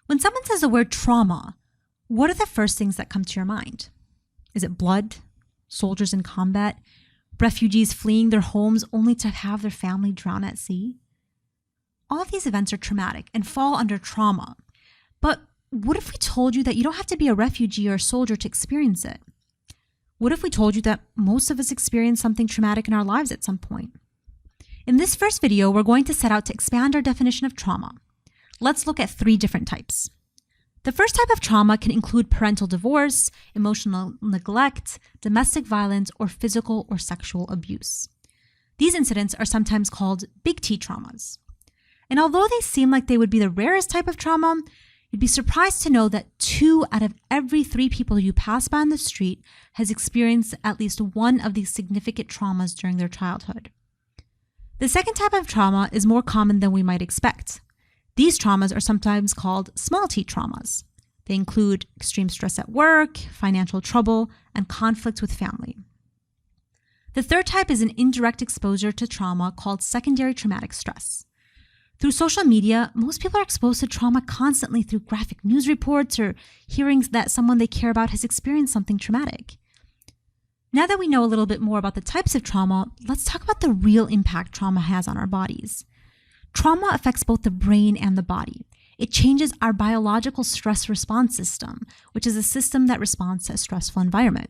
When someone says the word trauma, what are the first things that come to your mind? Is it blood, soldiers in combat, refugees fleeing their homes only to have their family drown at sea? All of these events are traumatic and fall under trauma. But what if we told you that you don't have to be a refugee or a soldier to experience it? What if we told you that most of us experience something traumatic in our lives at some point? In this first video, we're going to set out to expand our definition of trauma. Let's look at 3 different types. The first type of trauma can include parental divorce, emotional neglect, domestic violence, or physical or sexual abuse. These incidents are sometimes called big T traumas. And although they seem like they would be the rarest type of trauma, you'd be surprised to know that 2 out of every 3 people you pass by on the street has experienced at least one of these significant traumas during their childhood. The second type of trauma is more common than we might expect. These traumas are sometimes called small t traumas. They include extreme stress at work, financial trouble, and conflict with family. The third type is an indirect exposure to trauma called secondary traumatic stress. Through social media, most people are exposed to trauma constantly through graphic news reports or hearing that someone they care about has experienced something traumatic. Now that we know a little bit more about the types of trauma, let's talk about the real impact trauma has on our bodies. Trauma affects both the brain and the body. It changes our biological stress response system, which is a system that responds to a stressful environment.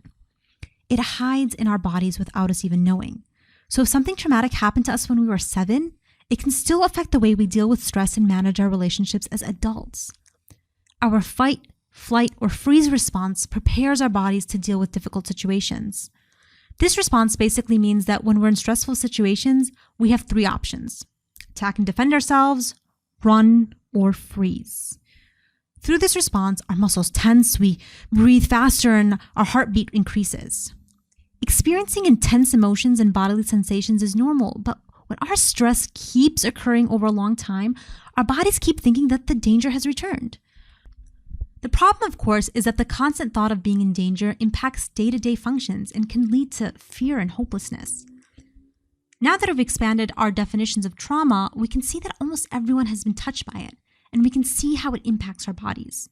It hides in our bodies without us even knowing. So if something traumatic happened to us when we were 7, it can still affect the way we deal with stress and manage our relationships as adults. Our fight, flight, or freeze response prepares our bodies to deal with difficult situations. This response basically means that when we're in stressful situations, we have 3 options: attack and defend ourselves, run, or freeze. Through this response, our muscles tense, we breathe faster, and our heartbeat increases. Experiencing intense emotions and bodily sensations is normal, but when our stress keeps occurring over a long time, our bodies keep thinking that the danger has returned. The problem, of course, is that the constant thought of being in danger impacts day-to-day functions and can lead to fear and hopelessness. Now that we've expanded our definitions of trauma, we can see that almost everyone has been touched by it, and we can see how it impacts our bodies.